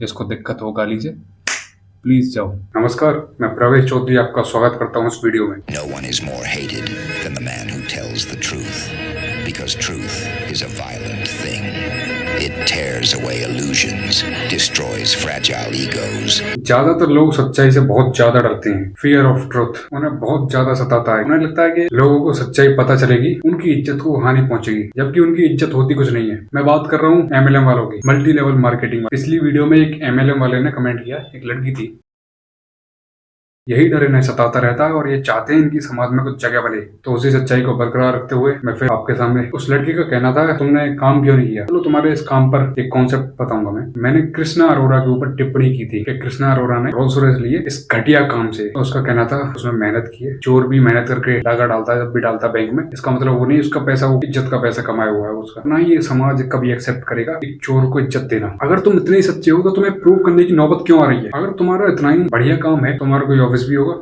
जिसको दिक्कत हो गाली से प्लीज जाओ। नमस्कार, मैं प्रवेश चौधरी आपका स्वागत करता हूँ इस वीडियो में। No one is more hated than the man who tells the truth, because truth is a violent thing. It tears away illusions, destroys fragile egos. ज्यादातर लोग सच्चाई से बहुत ज्यादा डरते हैं। फियर ऑफ ट्रुथ उन्हें बहुत ज्यादा सताता है। उन्हें लगता है कि लोगों को सच्चाई पता चलेगी, उनकी इज्जत को हानि पहुंचेगी, जबकि उनकी इज्जत होती कुछ नहीं है। मैं बात कर रहा हूँ MLM वालों की, मल्टी लेवल मार्केटिंग। पिछली वीडियो में एक MLM वाले ने कमेंट किया, एक लड़की थी, यही डर इन्हें सताता रहता है और ये चाहते हैं इनकी समाज में कुछ जगह बने। तो उसी सच्चाई को बरकरार रखते हुए मैं फिर आपके सामने उस लड़की का कहना था, तुमने काम क्यों नहीं किया। चलो तुम्हारे इस काम पर एक कॉन्सेप्ट बताऊंगा। मैंने कृष्णा अरोरा के ऊपर टिप्पणी की थी कि कृष्णा अरोरा ने रोल्स रॉयस लिए इस घटिया काम से। तो उसका कहना था उसमें मेहनत की है, चोर भी मेहनत करके डाका डालता है, जब भी डालता बैंक में। इसका मतलब वो नहीं उसका पैसा, वो इज्जत का पैसा कमाया हुआ है उसका। ना ये समाज कभी एक्सेप्ट करेगा एक चोर को इज्जत देना। अगर तुम इतने ही सच्चे हो तो तुम्हें प्रूव करने की नौबत क्यों आ रही है। अगर तुम्हारा इतना ही बढ़िया काम है, तुम्हारा कोई ऑफिस भी होगा।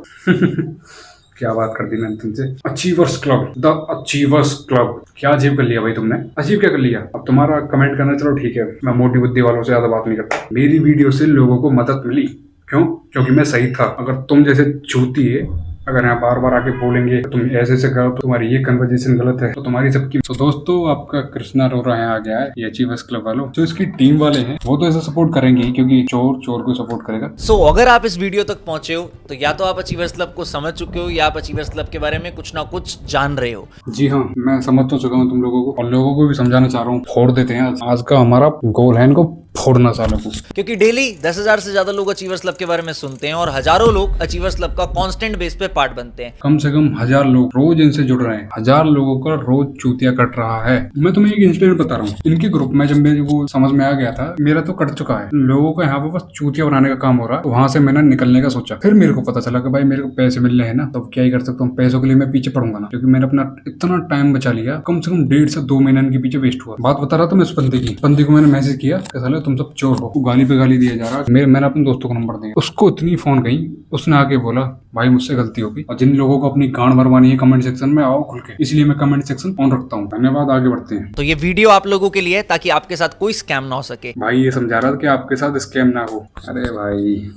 क्या बात कर दी मैंने तुमसे। Achievers club, the achievers club. क्या अचीव कर लिया भाई तुमने? अचीव क्या कर लिया? अब तुम्हारा कमेंट करना चलो ठीक है, मैं मोटी बुद्धि वालों से ज्यादा बात नहीं करता। मेरी वीडियो से लोगों को मदद मिली, क्यों? क्योंकि मैं सही था। अगर तुम जैसे चूती है, अगर यहाँ बार बार आके बोलेंगे तुम ऐसे करो, तो तुम्हारी ये कन्वर्जेशन गलत है, तो तुम्हारी सबकी। तो दोस्तों, आपका कृष्णा अरोरा यहाँ आ गया है, ये अचीवर्स क्लब वालों। जो इसकी टीम वाले हैं वो तो ऐसा सपोर्ट करेंगे ही, क्योंकि चोर को सपोर्ट करेगा। अगर आप इस वीडियो तक पहुंचे हो तो या तो आप अचीवर्स क्लब को समझ चुके हो, या आप अचीवर्स क्लब के बारे में कुछ ना कुछ जान रहे हो। जी हाँ, मैं समझ तो चुका हूँ तुम लोगों को, और लोगों को भी समझाना चाह रहा हूँ। फोड़ देते हैं आज का हमारा गोल है, इनको फोड़ना सालों को। क्योंकि डेली 10,000 से ज्यादा लोग अचीवर्स क्लब के बारे में सुनते हैं और हजारों लोग अचीवर्स क्लब का कांस्टेंट बेस पे पार्ट बनते हैं। कम से कम 1000 लोग रोज इनसे जुड़ रहे हैं। 1000 लोगों का रोज चूतिया कट रहा है। मैं तुम्हें एक इंसिडेंट बता रहा हूँ। इनके ग्रुप में जब मेरे को समझ में आ गया था, मेरा तो कट चुका है, लोगों को यहाँ पे बस चूतिया बनाने का काम हो रहा है। तो वहां से मैंने निकलने का सोचा। फिर मेरे को पता चला कि भाई मेरे को पैसे मिल रहे हैं ना, तो क्या ही कर सकता हूँ। पैसों के लिए मैं पीछे पड़ूंगा ना, क्योंकि मैंने अपना इतना टाइम बचा लिया, कम से कम 1.5 से 2 महीने के पीछे वेस्ट हुआ। बात बता रहा था मैं उस बंदे को मैंने मैसेज किया कि साले तुम सब चोर हो, गाली पे गाली दिया जा रहा है। मैंने अपने दोस्तों को नंबर दिया, उसको इतनी फोन गई, उसने आके बोला भाई मुझसे गलती होगी। और जिन लोगों को अपनी गांड भरवानी है कमेंट सेक्शन में, आओ खुल के। इसलिए मैं कमेंट सेक्शन ऑन रखता हूँ। धन्यवाद, आगे बढ़ते हैं। तो ये वीडियो आप लोगों के लिए है ताकि आपके साथ कोई स्कैम ना हो सके। भाई ये समझा रहा था कि आपके साथ स्कैम ना हो। अरे भाई।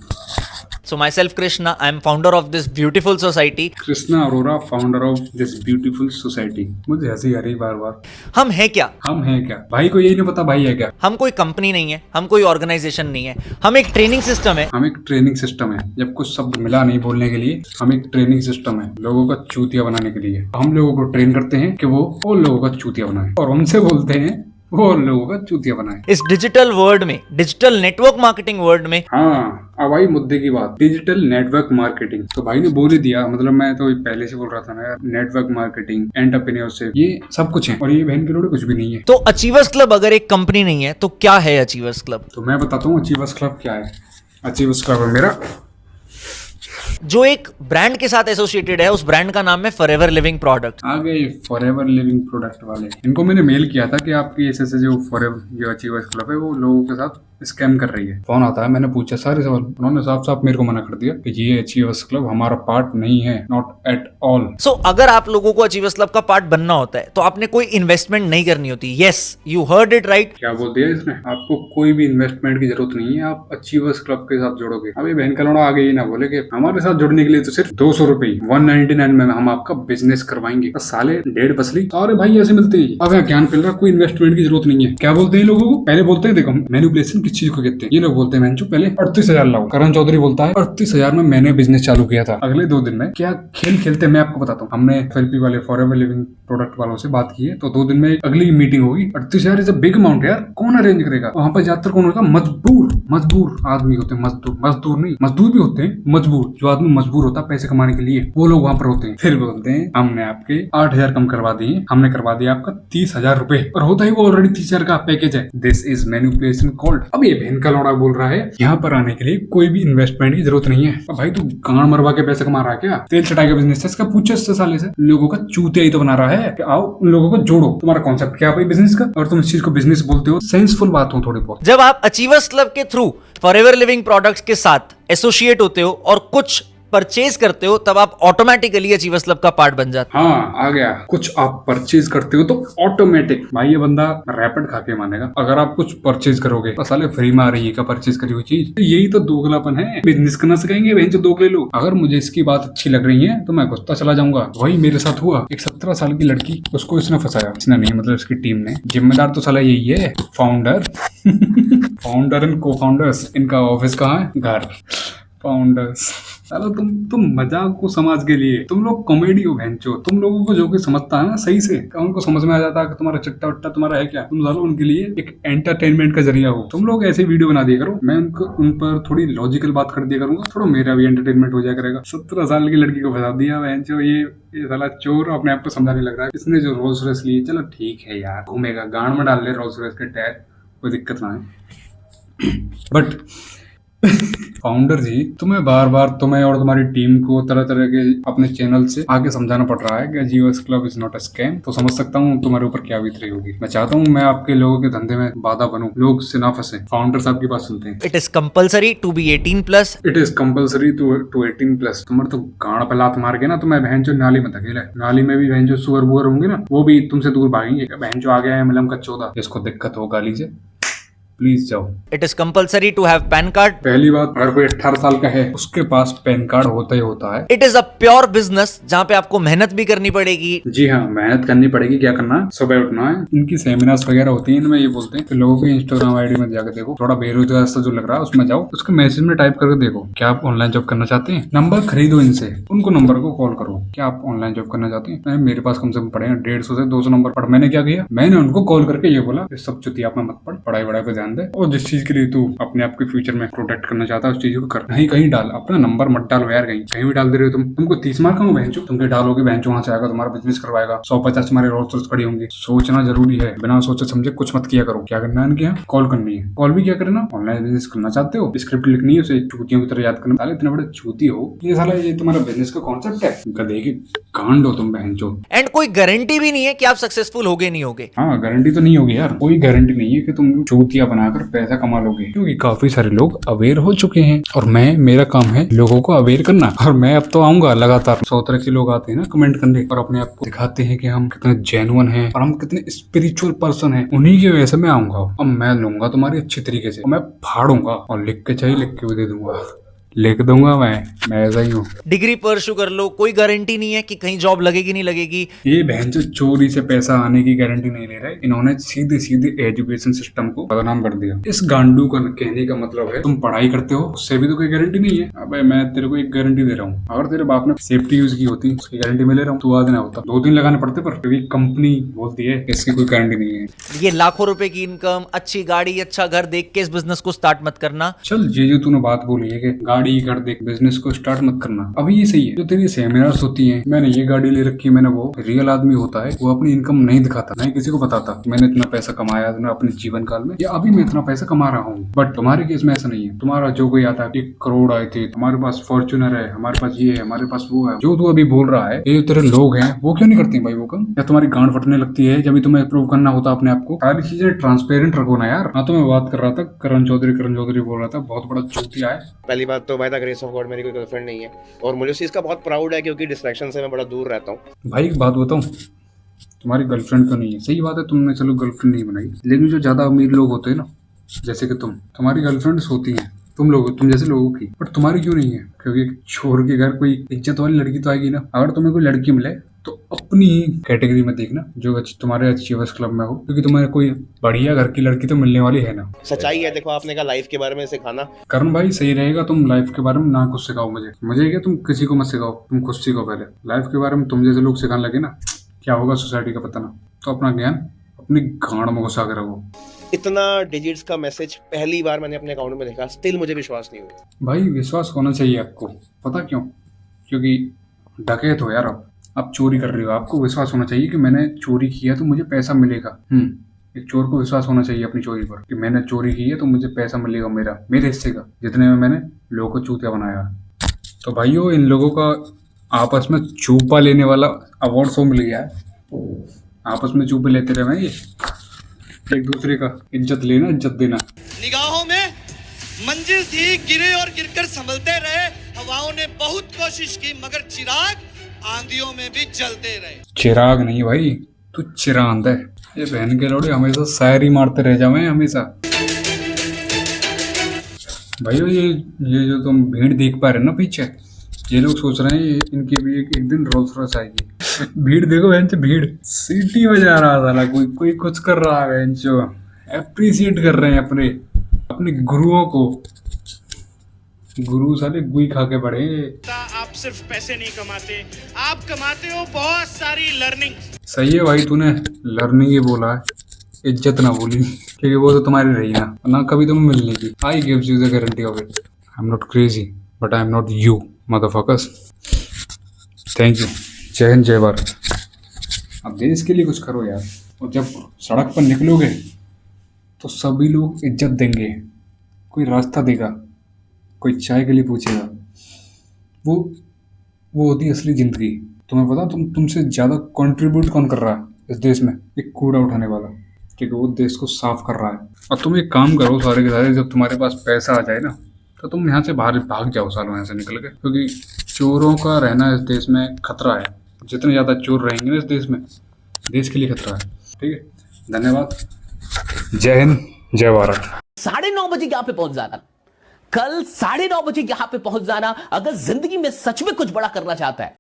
So myself Krishna, I am founder of this beautiful society. Krishna Arora, founder of this beautiful society. मुझे हंसी आ रही बार बार। हम है क्या? हम हैं क्या? भाई को यही नहीं पता भाई है क्या। हम कोई कंपनी नहीं है, हम कोई ऑर्गेनाइजेशन नहीं है, हम एक ट्रेनिंग सिस्टम है। हम एक ट्रेनिंग सिस्टम है। जब कुछ शब्द मिला नहीं बोलने के लिए, हम एक ट्रेनिंग सिस्टम है लोगों का चूतिया बनाने के लिए। हम लोगों को ट्रेन करते हैं कि वो और लोगों का चूतिया बनाए, और उनसे बोलते हैं वो और लोगों का चूतिया बनाए। इस डिजिटल वर्ल्ड में, डिजिटल नेटवर्क मार्केटिंग वर्ल्ड में। हाँ, अब आई मुद्दे की बात, डिजिटल नेटवर्क मार्केटिंग। तो भाई ने बोल ही दिया, मतलब मैं तो पहले से बोल रहा था ना यार, नेटवर्क मार्केटिंग, एंटरप्रेन्योरशिप, ये सब कुछ है, और ये बहन की लोड़े कुछ भी नहीं है। तो अचीवर्स क्लब अगर एक कंपनी नहीं है तो क्या है अचीवर्स क्लब? तो मैं बताता हूँ अचीवर्स क्लब क्या है। अचीवर्स क्लब है मेरा, जो एक ब्रांड के साथ एसोसिएटेड है। उस ब्रांड का नाम है फॉरएवर लिविंग प्रोडक्ट। आ गए फॉरएवर लिविंग प्रोडक्ट वाले। इनको मैंने मेल किया था कि आपकी ऐसे जो फॉरएवर जो अचीवर्स क्लब है वो लोगों के साथ स्कैम कर रही है। फोन आता है, मैंने पूछा सारे सवाल, उन्होंने साफ साफ मेरे को मना कर दिया कि ये अचीवर्स क्लब हमारा पार्ट नहीं है, नॉट एट ऑल। सो अगर आप लोगों को अचीवर्स क्लब का पार्ट बनना होता है तो आपने कोई इन्वेस्टमेंट नहीं करनी होती। Yes, you heard it right. क्या बोल दिया इसने? आपको कोई भी इन्वेस्टमेंट की जरूरत नहीं है, आप अचीवर्स क्लब के साथ जुड़ोगे। अभी बहन का लौड़ा आगे ही ना बोले कि हमारे साथ जुड़ने के लिए तो सिर्फ 200 रुपए 199 में हम आपका बिजनेस करवाएंगे। साले 1.5 बसली। अरे भाई ऐसे मिलते हैं। अब यहाँ ज्ञान मिल रहा, कोई इन्वेस्टमेंट की जरूरत नहीं है। क्या बोलते हैं लोगों को? पहले बोलते हैं, देखो मैनिपुलेशन किस चीज को कहते हैं। ये लोग बोलते हैं मैंने पहले 38,000 लाओ। करण चौधरी बोलता है 38,000 में मैंने बिजनेस चालू किया था। अगले 2 दिन में क्या खेल खेलते मैं आपको बताता हूँ। हमने FLP वाले फॉरएवर लिविंग प्रोडक्ट वालों से बात की है, तो 2 दिन में अगली मीटिंग होगी। 38,000 इज अ बिग अमाउंट यार, कौन अरेंज करेगा? वहाँ पर ज्यादातर कौन होता है? मजबूर आदमी होते हैं। मजदूर नहीं, मजदूर भी होते हैं, मजबूर। जो आदमी मजबूर होता है पैसे कमाने के लिए, वो लोग वहाँ पर होते हैं। फिर बोलते हैं हमने आपके 8,000 कम करवा दिए, हमने करवा दिया आपका 30,000 रुपए, और होता ही वो ऑलरेडी 30,000 का पैकेज है। This is manipulation called. अब ये बहन का लौड़ा बोल रहा है यहाँ पर आने के लिए कोई भी इन्वेस्टमेंट की जरूरत नहीं है। अब भाई तू गांड मरवा के पैसे कमा रहा है क्या? तेल चटाई का बिजनेस है इसका, पूछे 6 साल से। लोगों का चूतिया ही तो बना रहा है कि आओ उन लोगों को जोड़ो। तुम्हारा कॉन्सेप्ट क्या भाई बिजनेस का? और तुम इस चीज को बिजनेस बोलते हो, सेंसफुल बात हो थोड़ी बहुत। जब आप अचीवर्स क्लब के थ्रू फॉरएवर लिविंग प्रोडक्ट्स के साथ एसोसिएट होते हो और कुछ परचेज करते हो तब आप ऑटोमेटिकली अचीवर्स क्लब का पार्ट बन जाते हाँ आ गया। कुछ आप परचेज करते हो तो ऑटोमेटिक भाई ये बंदा रैपिड खा के मानेगा। अगर आप कुछ परचेज करोगे तो साले फ्री में आ रही है क्या परचेज करी हुई चीज? तो यही तो दोगलापन है। बिजनेस करना सिखाएंगे बहन जो दोगले लोग। अगर मुझे इसकी बात अच्छी लग रही है तो मैं घुसता चला जाऊंगा। वही मेरे साथ हुआ। एक 17 साल की लड़की, उसको इसने फंसाया। इसने नहीं, मतलब इसकी टीम ने। जिम्मेदार तो साला यही है, फाउंडर। फाउंडर एंड को फाउंडर्स। इनका ऑफिस कहाँ है? घर। फाउंडर्स। चलो तुम मजाक को समाज के लिए, तुम लोग कॉमेडी हो भैंचो। तुम लोगों को जो कि समझता है ना सही से, उनको समझ में आ जाता है कि तुम्हारा चट्टा वट्टा तुम्हारा है क्या। तुम सालों उनके लिए एक एंटरटेनमेंट का जरिया हो। तुम लोग ऐसे वीडियो बना दिया करो, मैं उन पर थोड़ी लॉजिकल बात कर दिया करूंगा, थोड़ा मेरा भी एंटरटेनमेंट हो जाया करेगा। 17 साल की लड़की को फंसा दिया भैंचो। ये साला चोर अपने आप को समझाने लग रहा है। इसने जो रोल्स रॉयस लिए, चलो ठीक है यार, घूमेगा, गांड में डाल ले रोल्स रॉयस के टायर, कोई दिक्कत ना है। बट फाउंडर जी, तुम्हें बार बार तुम्हें और तुम्हारी टीम को तरह तरह के अपने चैनल से आगे समझाना पड़ रहा है कि achievers club is not a scam. तो समझ सकता हूँ तुम्हारे ऊपर क्या बीत रही होगी। मैं चाहता हूँ मैं आपके लोगों के धंधे में बाधा बनूं, लोग से ना फंसे। फाउंडर साहब की बात सुनते हैं। It is compulsory to be 18+। It is compulsory to 18+। तुम्हारे तो गाड़ पे लात मार के ना, तो मैं बहन जो नाली में धकेला है। नाली में भी बहन जो सुअर बुअर होंगे ना, वो भी तुमसे दूर भागेंगे। बहन जो आ गया है मिलम का 14, जिसको दिक्कत हो गाली से प्लीज जाओ। It is compulsory to have PAN card. पहली बात, अगर कोई 18 साल का है उसके पास पैन कार्ड होता ही होता है। It is a pure business जहाँ पे आपको मेहनत भी करनी पड़ेगी। जी हाँ, मेहनत करनी पड़ेगी। क्या करना है? सुबह उठना है। इनकी सेमिनार्स वगैरह होती है, इनमें ये बोलते हैं कि लोगों की इंस्टाग्राम आईडी में जाकर देखो, थोड़ा बेरोजगार सा जो लग रहा है उसमें जाओ, उसके मैसेज में टाइप करके देखो क्या आप ऑनलाइन जॉब करना चाहते हैं। नंबर खरीदो इनसे, उनको नंबर को कॉल करो, क्या आप ऑनलाइन जॉब करना चाहते हैं। मेरे पास कम से कम पड़े हैं 150 से 200 नंबर। पर मैंने क्या किया, मैंने उनको कॉल करके ये बोला, सब चुतिया में मत पढ़, पढ़ाई वढ़ाई पे ध्यान दे, और जिस चीज के लिए तू अपने आप के फ्यूचर में प्रोटेक्ट करना चाहता है उस चीज को कर। नहीं कहीं डाल, अपना नंबर मत डालो यार, कहीं भी डाल दे रहे हो तुमको 30 मार खाऊं बहनचो। तुम डालोगे बहनचो, वहां से आएगा तुम्हारा बिजनेस करवाएगा, 150 तुम्हारे रोल्स रॉयस खड़ी होंगी। सोचना जरूरी है, बिना सोचे समझे कुछ मत किया करो। क्या करना है इनके यहाँ? कॉल करनी है। कॉल भी क्या करना, ऑनलाइन बिजनेस करना चाहते हो, स्क्रिप्ट लिखनी है, उसे चूतियों की तरह याद करना। साले इतने बड़े चूती हो, ये साला ये तुम्हारा बिजनेस का कॉन्सेप्ट है? गधे की कांड हो तुम बहनचो। एंड कोई गारंटी भी नहीं है कि आप सक्सेसफुल होगे नहीं होगे। हाँ, गारंटी तो नहीं होगी यार, कोई गारंटी नहीं है कि तुम चूतिया बनाकर पैसा कमा लोगे, क्योंकि काफी सारे लोग अवेयर हो चुके हैं। और मेरा काम है लोगों को अवेयर करना। और मैं अब तो आऊंगा लगातार। 100 तरह के लोग आते हैं ना कमेंट करने, और अपने आप को दिखाते हैं कि हम कितने जेन्युइन हैं और हम कितने स्पिरिचुअल पर्सन हैं। उन्हीं की वजह से मैं आऊंगा। अब मैं लूंगा तुम्हारी अच्छी तरीके से, मैं फाड़ूंगा, और लिख के चाहिए लिख के भी दे दूंगा, लिख दूंगा। मैं ऐसा ही हूँ। डिग्री परस्यू कर लो, कोई गारंटी नहीं है कि कहीं जॉब लगेगी नहीं लगेगी। ये बहन जो चोरी से पैसा आने की गारंटी नहीं ले रहे, इन्होंने सीधे सीधे एजुकेशन सिस्टम को बदनाम कर दिया। इस गांडू का कहने का मतलब है तुम पढ़ाई करते हो, उससे भी तो कोई गारंटी नहीं है। अबे मैं तेरे को एक गारंटी दे रहा हूँ, अगर तेरे बाप ने सेफ्टी यूज की होती उसकी गारंटी मैं ले रहा हूँ, तो आज ना होता। 2 दिन लगाने पड़ते, पर क्योंकि कंपनी बोलती है इसकी कोई गारंटी नहीं है। ये लाखों रुपए की इनकम, अच्छी गाड़ी, अच्छा घर देख के इस बिजनेस को स्टार्ट मत करना। चल ये जो तूने बात बोली है कि गाड़ी घर देख बिजनेस को स्टार्ट मत करना, अभी ये सही है। जो तेरी सेमिनार्स होती हैं, मैंने ये गाड़ी ले रखी है, मैंने वो, रियल आदमी होता है वो अपनी इनकम नहीं दिखाता, नहीं किसी को बताता मैंने इतना पैसा कमाया अपने जीवन काल में, या अभी मैं इतना पैसा कमा रहा हूँ। बट तुम्हारे केस में ऐसा नहीं है। तुम्हारा जो कोई आता है 1 करोड़ आए थे, हमारे पास फॉर्च्यूनर है, हमारे पास ये है, हमारे पास वो है, जो तू अभी बोल रहा है, ये तेरे लोग हैं, वो क्यों नहीं करते भाई वो काम? या तुम्हारी गांड फटने लगती है जब तुम्हें प्रूव करना होता अपने आप को? सारी चीजें ट्रांसपेरेंट रखो ना यार। हाँ, तो मैं बात कर रहा था करण चौधरी बोल रहा था, बहुत बड़ा चूतिया है। पहली बात तो by the grace of God मेरी कोई गर्लफ्रेंड नहीं है, और मुझे उस चीज़ का बहुत प्राउड है क्योंकि डिस्ट्रैक्शन से मैं बड़ा दूर रहता हूँ। भाई एक बात बताऊं, तुम्हारी गर्लफ्रेंड तो नहीं है, सही बात है, तुमने चलो गर्लफ्रेंड नहीं बनाई, लेकिन जो ज्यादा अमीर लोग होते हैं ना, जैसे कि तुम्हारी गर्लफ्रेंड्स होती हैं, तुम जैसे लोगों की, बट तुम्हारी क्यों नहीं है? क्योंकि छोर के घर कोई इज्जत वाली लड़की तो आएगी ना। अगर तुम्हें कोई लड़की मिले तो अपनी कैटेगरी में देखना, जो तुम्हारे अचीवर्स क्लब में हो, क्योंकि तुम्हारे कोई बढ़िया घर की लड़की तो मिलने वाली है ना। सच्चाई है, देखो आपने कहा लाइफ के बारे में सिखाना। करण भाई सही रहेगा, तुम लाइफ के बारे में ना कुछ सिखाओ मुझे क्या, तुम किसी को मत सिखाओ, तुम खुद सीखो पहले। लाइफ के बारे में तुम जैसे लोग सिखाने लगे ना, क्या होगा सोसाइटी का पता ना। तो अपना ज्ञान अपनी गांड में घुसा के रखो। इतना डिजिट्स का मैसेज पहली बार मैंने अपने अकाउंट में देखा, स्टिल मुझे विश्वास नहीं हुआ। भाई विश्वास होना चाहिए आपको, पता क्यों? क्योंकि डकैत हो यार, आप चोरी कर रहे हो, आपको विश्वास होना चाहिए कि मैंने चोरी किया तो मुझे पैसा मिलेगा। एक चोर को विश्वास होना चाहिए अपनी चोरी पर कि मैंने चोरी की है तो मुझे पैसा मिलेगा, मेरे हिस्से का, जितने में मैंने लोगों को चूतिया बनाया। तो भाइयों, इन लोगों का आपस में चूपा लेने वाला अवार्ड शो मिल गया है। आपस में चूपे लेते रहे भाई, एक दूसरे का इज्जत लेना, इज्जत देना। निगाहों में मंजिल थी, गिरे और गिरकर संभलते रहे, युवाओं ने बहुत कोशिश की मगर चिराग आंधियों में भी जलते रहे। चिराग नहीं भाई, तू चिरांद है। ये बहन के लोड़े हमेशा शायरी मारते रह जावे हमेशा। भाई ये जो तुम भीड़ देख पा रहे हो ना पीछे, ये लोग सोच रहे हैं इनकी भी एक दिन रोल्स रॉयस आएगी। भीड़ देखो बहन, भीड़ सीटी बजा रहा था, कोई कुछ कर रहा है बहन, जो एप्रिसिएट कर रहे हैं अपने गुरुओं को। गुरु साले गुई खा के बड़े। आप सिर्फ पैसे नहीं कमाते, आप कमाते हो बहुत सारी लर्निंग। सही है भाई, तूने लर्निंग ही बोला है, इज्जत ना बोली, क्योंकि वो तो तुम्हारी रही ना कभी तुम्हें मिलने की। I gives you the guarantee of it. I am not crazy but I am not you motherfuckers. Thank you. जय हिंद, जय भारत। अब देश के लिए कुछ करो यार। और जब सड़क पर निकलोगे तो सभी लोग इज्जत देंगे, कोई रास्ता देगा, कोई चाय के लिए पूछेगा। वो होती है असली जिंदगी। तुम्हें पता तुमसे ज़्यादा कंट्रीब्यूट कौन कर रहा है इस देश में? एक कूड़ा उठाने वाला, क्योंकि वो देश को साफ कर रहा है। और तुम एक काम करो सारे के सारे, जब तुम्हारे पास पैसा आ जाए ना तो तुम यहाँ से बाहर भाग जाओ सालों, यहाँ से निकल के, क्योंकि चोरों का रहना इस देश में खतरा है। जितने ज़्यादा चोर रहेंगे ना इस देश में, देश के लिए खतरा है। ठीक है, धन्यवाद। जय हिंद, जय भारत। 9:30 बजे यहाँ पे पहुंच जाना, कल 9:30 बजे यहाँ पे पहुंच जाना अगर जिंदगी में सच में कुछ बड़ा करना चाहता है।